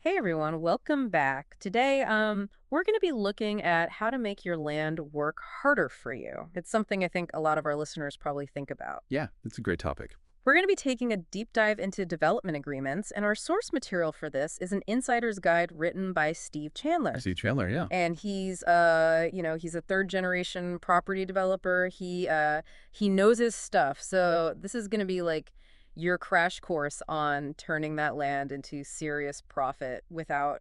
Hey everyone, welcome back. Today, we're going to be looking at how to make your land work harder for you. It's something I think a lot of our listeners probably think about. Yeah, that's a great topic. We're going to be taking a deep dive into development agreements, and our source material for this is an insider's guide written by Steve Chandler. Steve Chandler, yeah. And he's a third generation property developer. He knows his stuff. So this is going to be like your crash course on turning that land into serious profit without,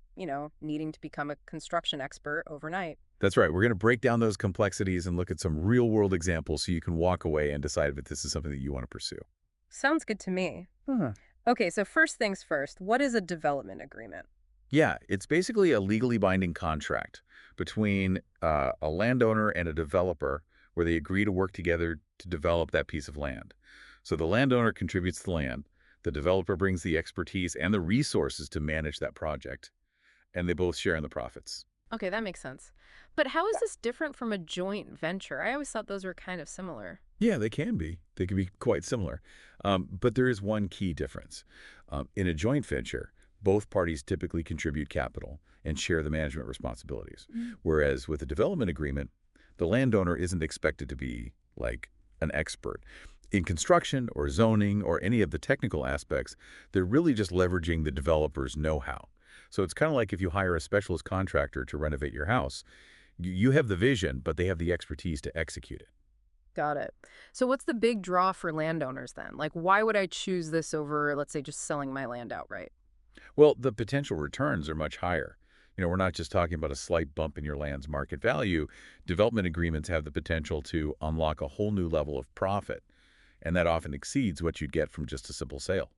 needing to become a construction expert overnight. That's right. We're going to break down those complexities and look at some real world examples so you can walk away and decide if this is something that you want to pursue. Sounds good to me. Huh. Okay, so first things first, what is a development agreement? Yeah, it's basically a legally binding contract between a landowner and a developer where they agree to work together to develop that piece of land. So the landowner contributes the land, the developer brings the expertise and the resources to manage that project, and they both share in the profits. Okay, that makes sense. But how is this different from a joint venture? I always thought those were kind of similar. Yeah, they can be. They can be quite similar. But there is one key difference. In a joint venture, both parties typically contribute capital and share the management responsibilities. Mm. Whereas with a development agreement, the landowner isn't expected to be like an expert. In construction or zoning or any of the technical aspects, they're really just leveraging the developer's know-how. So it's kind of like if you hire a specialist contractor to renovate your house. You have the vision, but they have the expertise to execute it. Got it. So what's the big draw for landowners then? Like, why would I choose this over, let's say, just selling my land outright? Well, the potential returns are much higher. We're not just talking about a slight bump in your land's market value. Development agreements have the potential to unlock a whole new level of profit, and that often exceeds what you'd get from just a simple sale.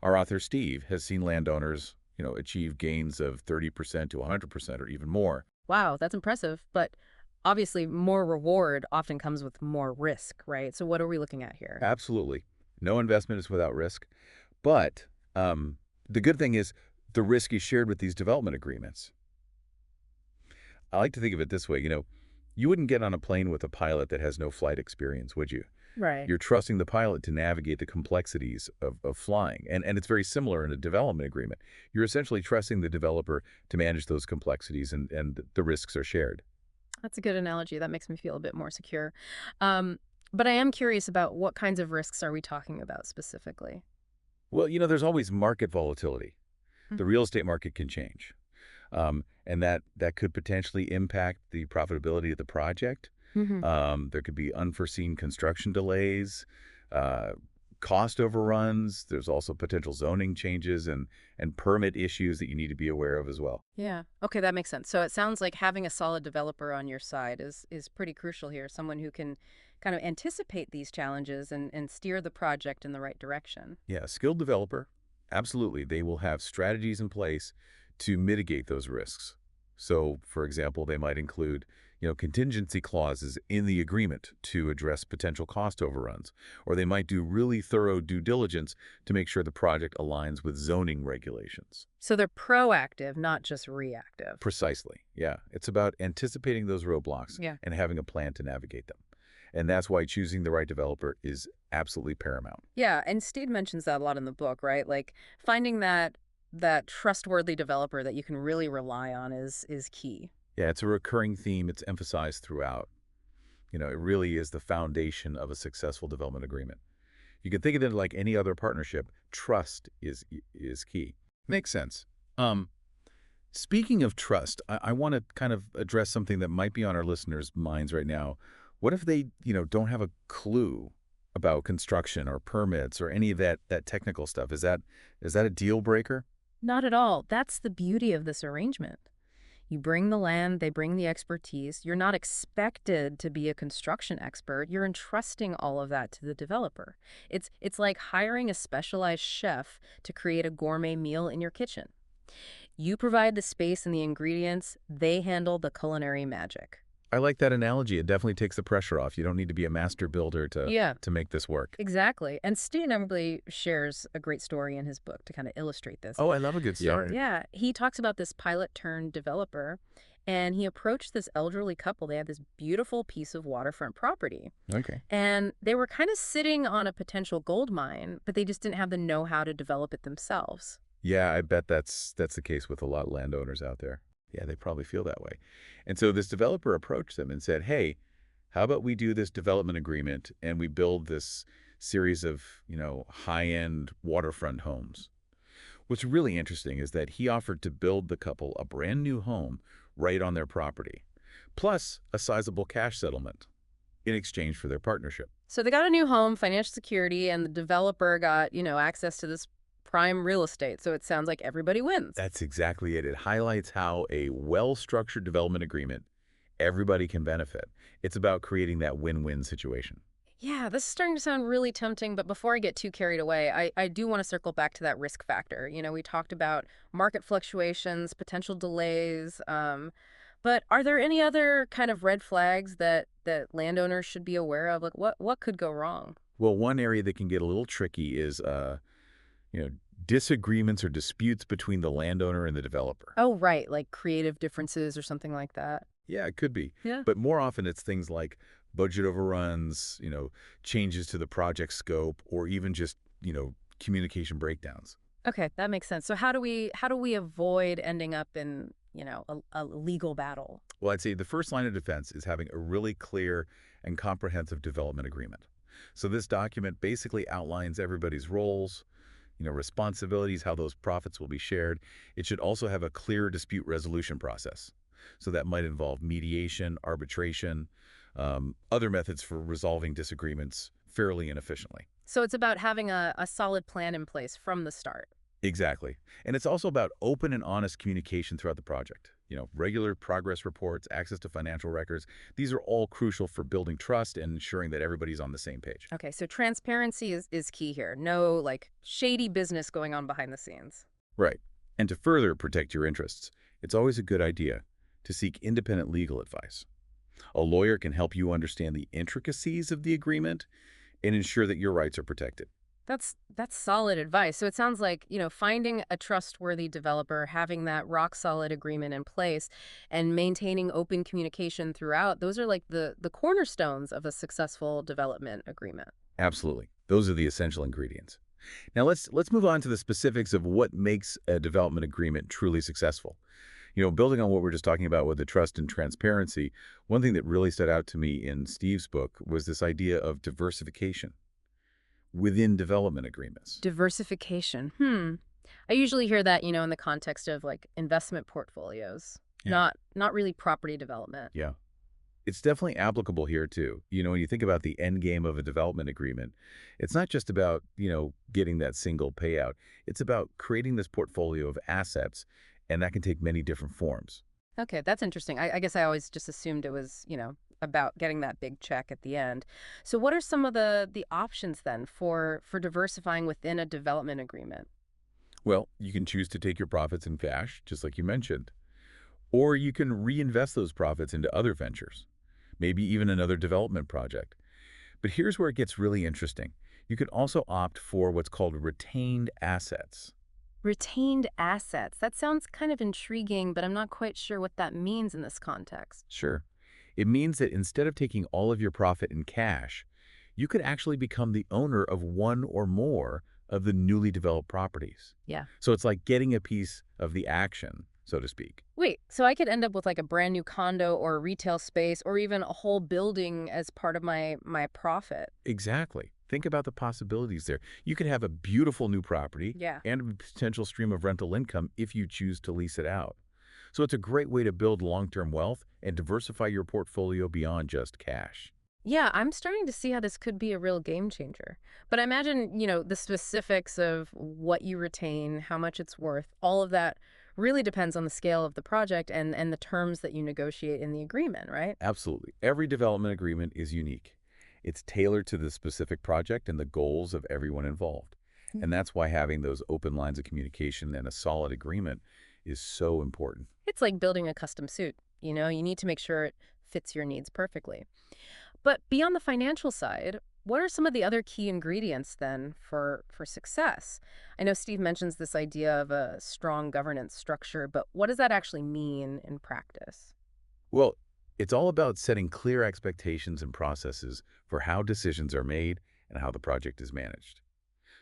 Our author, Steve, has seen landowners, achieve gains of 30% to 100% or even more. Wow, that's impressive. But obviously, more reward often comes with more risk, right? So what are we looking at here? Absolutely. No investment is without risk. But the good thing is the risk is shared with these development agreements. I like to think of it this way, you wouldn't get on a plane with a pilot that has no flight experience, would you? Right. You're trusting the pilot to navigate the complexities of flying. And it's very similar in a development agreement. You're essentially trusting the developer to manage those complexities and the risks are shared. That's a good analogy. That makes me feel a bit more secure. Um, but I am curious about what kinds of risks are we talking about specifically? Well, there's always market volatility. Hmm. The real estate market can change. And that could potentially impact the profitability of the project. Mm-hmm. There could be unforeseen construction delays, uh, cost overruns. There's also potential zoning changes and permit issues that you need to be aware of as well. Yeah. Okay, that makes sense. So it sounds like having a solid developer on your side is pretty crucial here. Someone who can kind of anticipate these challenges and steer the project in the right direction. Yeah, a skilled developer, absolutely. They will have strategies in place to mitigate those risks. So, for example, they might include, contingency clauses in the agreement to address potential cost overruns, or they might do really thorough due diligence to make sure the project aligns with zoning regulations. So they're proactive, not just reactive. Precisely. Yeah. It's about anticipating those roadblocks Yeah. and having a plan to navigate them. And that's why choosing the right developer is absolutely paramount. Yeah, and Steve mentions that a lot in the book, right? Like finding that trustworthy developer that you can really rely on is key. Yeah, it's a recurring theme. It's emphasized throughout. It really is the foundation of a successful development agreement. You can think of it like any other partnership. Trust is key. Makes sense. Um, Speaking of trust, I want to kind of address something that might be on our listeners' minds right now. What if they, don't have a clue about construction or permits or any of that technical stuff? Is that a deal breaker? Not at all. That's the beauty of this arrangement. You bring the land, they bring the expertise. You're not expected to be a construction expert. You're entrusting all of that to the developer. It's like hiring a specialized chef to create a gourmet meal in your kitchen. You provide the space and the ingredients, they handle the culinary magic. I like that analogy. It definitely takes the pressure off. You don't need to be a master builder to Yeah, to make this work. exactly. And Steve Embley shares a great story in his book to kind of illustrate this. Oh, I love a good story. Yeah, he talks about this pilot turned developer, and he approached this elderly couple. They had this beautiful piece of waterfront property, Okay. and they were kind of sitting on a potential gold mine, but they just didn't have the know how to develop it themselves. Yeah, I bet that's the case with a lot of landowners out there. Yeah, they probably feel that way. And so this developer approached them and said, "Hey, how about we do this development agreement and we build this series of, high-end waterfront homes." What's really interesting is that he offered to build the couple a brand new home right on their property, plus a sizable cash settlement in exchange for their partnership. So they got a new home, financial security, and the developer got, access to this prime real estate. So it sounds like everybody wins. That's exactly it. It highlights how a well-structured development agreement, everybody can benefit. It's about creating that win-win situation. Yeah, this is starting to sound really tempting, but before I get too carried away, I do want to circle back to that risk factor. We talked about market fluctuations, potential delays, but are there any other kind of red flags that landowners should be aware of? Like what could go wrong? Well, one area that can get a little tricky is, you know, disagreements or disputes between the landowner and the developer. Oh, right, like creative differences or something like that. Yeah, it could be. Yeah. But more often it's things like budget overruns, changes to the project scope, or even just, communication breakdowns. Okay, that makes sense. So how do we avoid ending up in, a legal battle? Well, I'd say the first line of defense is having a really clear and comprehensive development agreement. So this document basically outlines everybody's roles, responsibilities, how those profits will be shared. It should also have a clear dispute resolution process. So that might involve mediation, arbitration, other methods for resolving disagreements fairly and efficiently. So it's about having a solid plan in place from the start. Exactly. And it's also about open and honest communication throughout the project. Regular progress reports, access to financial records. These are all crucial for building trust and ensuring that everybody's on the same page. Okay, so transparency is key here. No, like, shady business going on behind the scenes. Right. And to further protect your interests, it's always a good idea to seek independent legal advice. A lawyer can help you understand the intricacies of the agreement and ensure that your rights are protected. That's solid advice. So it sounds like, finding a trustworthy developer, having that rock solid agreement in place, and maintaining open communication throughout, those are like the cornerstones of a successful development agreement. Absolutely. Those are the essential ingredients. Now let's move on to the specifics of what makes a development agreement truly successful. Building on what we're just talking about with the trust and transparency, one thing that really stood out to me in Steve's book was this idea of diversification within development agreements. Diversification. I usually hear that, in the context of like investment portfolios, Yeah. not really property development. Yeah. It's definitely applicable here too. When you think about the end game of a development agreement, it's not just about, getting that single payout. It's about creating this portfolio of assets, and that can take many different forms. Okay, that's interesting. I guess I always just assumed it was, about getting that big check at the end. So what are some of the options then for diversifying within a development agreement? Well, you can choose to take your profits in cash, just like you mentioned, or you can reinvest those profits into other ventures, maybe even another development project. But here's where it gets really interesting. You can also opt for what's called retained assets. Retained assets. That sounds kind of intriguing, but I'm not quite sure what that means in this context. Sure. It means that instead of taking all of your profit in cash, you could actually become the owner of one or more of the newly developed properties. Yeah. So it's like getting a piece of the action, so to speak. Wait, so I could end up with like a brand new condo or a retail space or even a whole building as part of my profit. Exactly. Think about the possibilities there. You could have a beautiful new property Yeah. and a potential stream of rental income if you choose to lease it out. So it's a great way to build long-term wealth and diversify your portfolio beyond just cash. Yeah, I'm starting to see how this could be a real game changer. But I imagine, the specifics of what you retain, how much it's worth, all of that really depends on the scale of the project and the terms that you negotiate in the agreement, right? Absolutely. Every development agreement is unique. It's tailored to the specific project and the goals of everyone involved. And that's why having those open lines of communication and a solid agreement is so important. It's like building a custom suit. You need to make sure it fits your needs perfectly. But beyond the financial side, what are some of the other key ingredients then for success? I know Steve mentions this idea of a strong governance structure, but what does that actually mean in practice? Well, it's all about setting clear expectations and processes for how decisions are made and how the project is managed.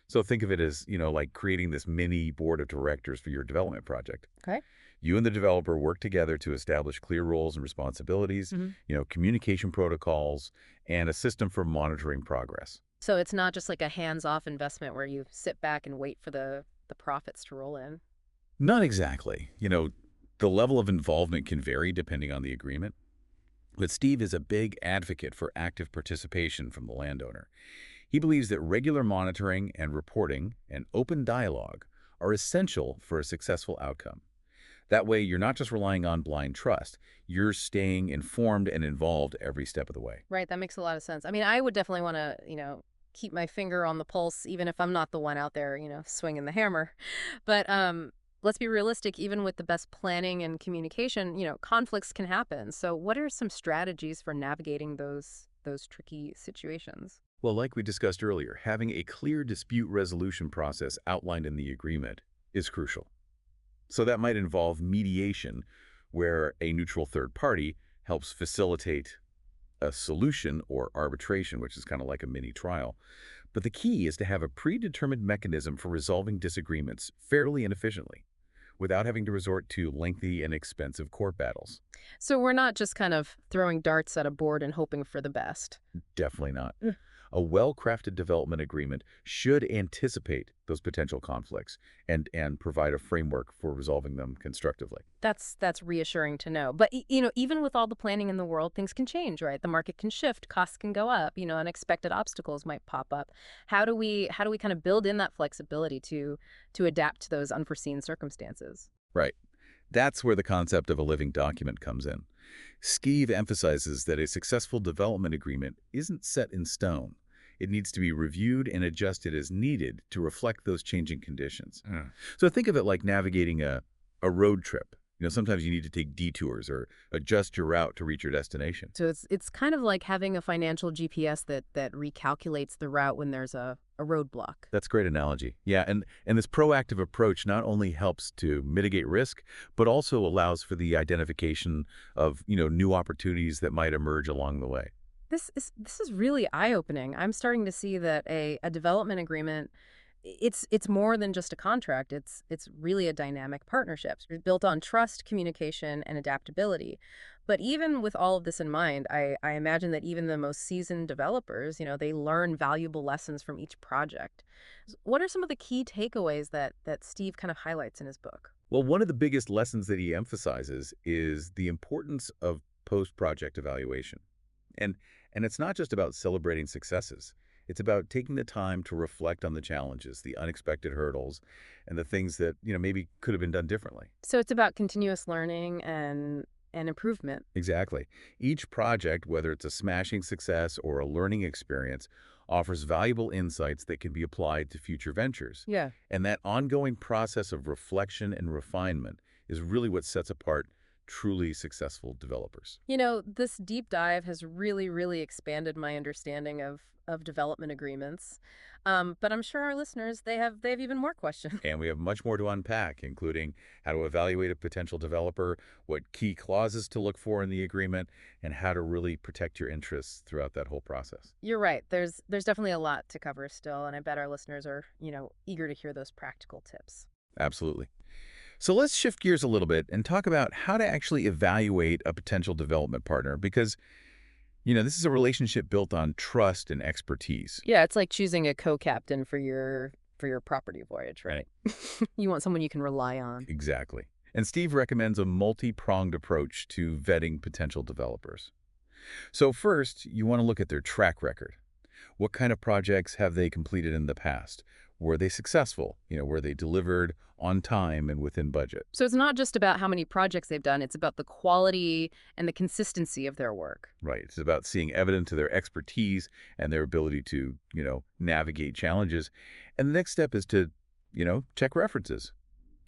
So think of it as, like creating this mini board of directors for your development project. Okay. You and the developer work together to establish clear roles and responsibilities, Hmm. communication protocols, and a system for monitoring progress. So it's not just like a hands-off investment where you sit back and wait for the profits to roll in. Not exactly. The level of involvement can vary depending on the agreement, but Steve is a big advocate for active participation from the landowner. He believes that regular monitoring and reporting and open dialogue are essential for a successful outcome. That way, you're not just relying on blind trust. You're staying informed and involved every step of the way. Right, that makes a lot of sense. I mean, I would definitely want to, keep my finger on the pulse, even if I'm not the one out there, swinging the hammer. But let's be realistic. Even with the best planning and communication, conflicts can happen. So, what are some strategies for navigating those tricky situations? Well, like we discussed earlier, having a clear dispute resolution process outlined in the agreement is crucial. So that might involve mediation, where a neutral third party helps facilitate a solution, or arbitration, which is kind of like a mini trial. But the key is to have a predetermined mechanism for resolving disagreements fairly and efficiently, without having to resort to lengthy and expensive court battles. So, we're not just kind of throwing darts at a board and hoping for the best. Definitely not. A well-crafted development agreement should anticipate those potential conflicts and provide a framework for resolving them constructively. That's reassuring to know. But even with all the planning in the world, things can change, right? The market can shift, costs can go up, unexpected obstacles might pop up. How do we kind of build in that flexibility to adapt to those unforeseen circumstances? Right. That's where the concept of a living document comes in. Skeeve emphasizes that a successful development agreement isn't set in stone. It needs to be reviewed and adjusted as needed to reflect those changing conditions. So think of it like navigating a road trip. Sometimes you need to take detours or adjust your route to reach your destination. So it's kind of like having a financial GPS that recalculates the route when there's a roadblock. That's a great analogy. Yeah, and this proactive approach not only helps to mitigate risk, but also allows for the identification of, new opportunities that might emerge along the way. This is really eye-opening. I'm starting to see that a development agreement, it's more than just a contract. It's really a dynamic partnership. It's built on trust, communication, and adaptability. But even with all of this in mind, I imagine that even the most seasoned developers, they learn valuable lessons from each project. What are some of the key takeaways that Steve kind of highlights in his book? Well, one of the biggest lessons that he emphasizes is the importance of post-project evaluation. And it's not just about celebrating successes. It's about taking the time to reflect on the challenges, the unexpected hurdles, and the things that, maybe could have been done differently. So it's about continuous learning and improvement. Exactly. Each project, whether it's a smashing success or a learning experience, offers valuable insights that can be applied to future ventures. Yeah. And that ongoing process of reflection and refinement is really what sets apart truly successful developers. This deep dive has really, really expanded my understanding of development agreements. But I'm sure our listeners, they have even more questions. And we have much more to unpack, including how to evaluate a potential developer, what key clauses to look for in the agreement, and how to really protect your interests throughout that whole process. You're right. There's definitely a lot to cover still, and I bet our listeners are, eager to hear those practical tips. Absolutely. So let's shift gears a little bit and talk about how to actually evaluate a potential development partner because, this is a relationship built on trust and expertise. Yeah, it's like choosing a co-captain for your property voyage, right? You want someone you can rely on. Exactly. And Steve recommends a multi-pronged approach to vetting potential developers. So first, you want to look at their track record. What kind of projects have they completed in the past? Were they successful? Were they delivered on time and within budget? So it's not just about how many projects they've done, it's about the quality and the consistency of their work. Right. It's about seeing evidence to their expertise and their ability to, navigate challenges. And the next step is to, check references.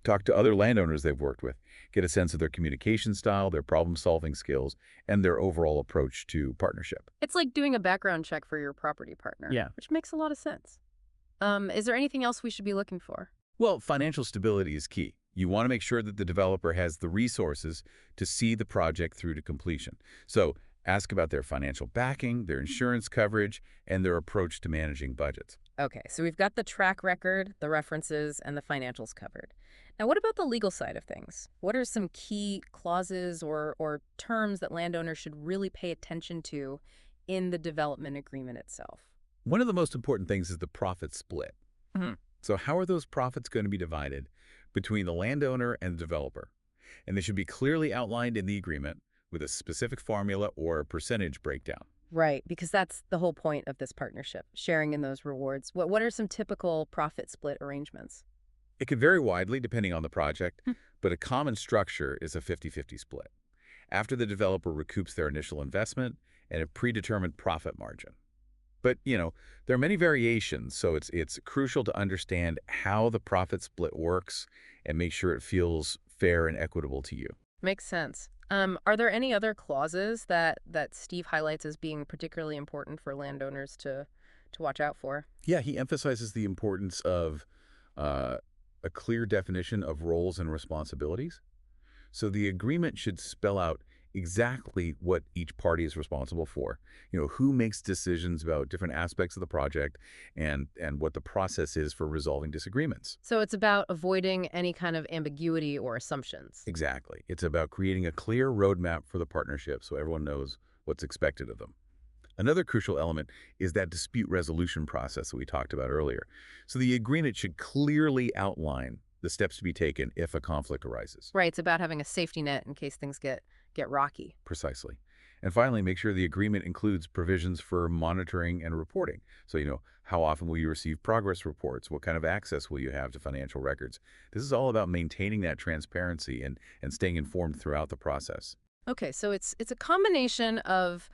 Talk to other landowners they've worked with. Get a sense of their communication style, their problem-solving skills, and their overall approach to partnership. It's like doing a background check for your property partner. Yeah. Which makes a lot of sense. Is there anything else we should be looking for? Well, financial stability is key. You want to make sure that the developer has the resources to see the project through to completion. So Ask about their financial backing, their insurance coverage, and their approach to managing budgets. Okay, so we've got the track record, the references, and the financials covered. Now, what about the legal side of things? What are some key clauses or terms that landowners should really pay attention to in the development agreement itself? One of the most important things is the profit split. Mhm. So how are those profits going to be divided between the landowner and the developer? And they should be clearly outlined in the agreement with a specific formula or percentage breakdown. Right, because that's the whole point of this partnership, sharing in those rewards. What are some typical profit split arrangements? It can vary widely depending on the project, Hmm. but a common structure is a 50-50 split. After the developer recoups their initial investment and a predetermined profit margin. But, there are many variations, so it's crucial to understand how the profit split works and make sure it feels fair and equitable to you. Makes sense. Are there any other clauses that Steve highlights as being particularly important for landowners to watch out for? Yeah, he emphasizes the importance of uh, a clear definition of roles and responsibilities. So the agreement should spell out exactly what each party is responsible for. Who makes decisions about different aspects of the project and what the process is for resolving disagreements. So it's about avoiding any kind of ambiguity or assumptions. Exactly. It's about creating a clear roadmap for the partnership so everyone knows what's expected of them. Another crucial element is that dispute resolution process that we talked about earlier. So the agreement should clearly outline the steps to be taken if a conflict arises. Right, it's about having a safety net in case things get rocky. Precisely. And finally, make sure the agreement includes provisions for monitoring and reporting. So, how often will you receive progress reports? What kind of access will you have to financial records? This is all about maintaining that transparency and staying informed throughout the process. Okay, so it's a combination of,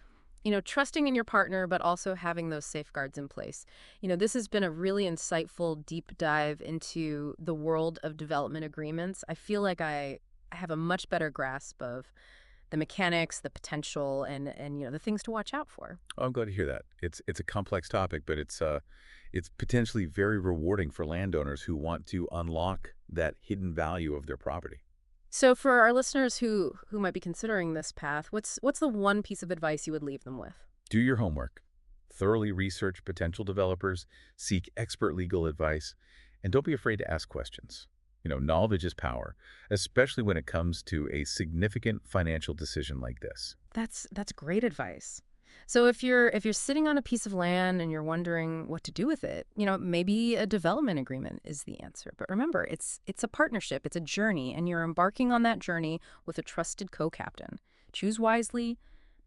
trusting in your partner, but also having those safeguards in place. This has been a really insightful deep dive into the world of development agreements. I feel like I have a much better grasp of the mechanics, the potential, and the things to watch out for. Oh, I'm glad to hear that. It's a complex topic, but it's potentially very rewarding for landowners who want to unlock that hidden value of their property. So for our listeners who might be considering this path, what's the one piece of advice you would leave them with? Do your homework. Thoroughly research potential developers, seek expert legal advice, and don't be afraid to ask questions. Knowledge is power, especially when it comes to a significant financial decision like this. That's great advice. So if you're sitting on a piece of land and you're wondering what to do with it, maybe a development agreement is the answer. But remember, it's a partnership, it's a journey, and you're embarking on that journey with a trusted co-captain. Choose wisely,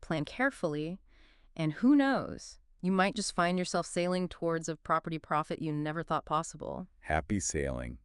plan carefully, and who knows, you might just find yourself sailing towards a property profit you never thought possible. Happy sailing.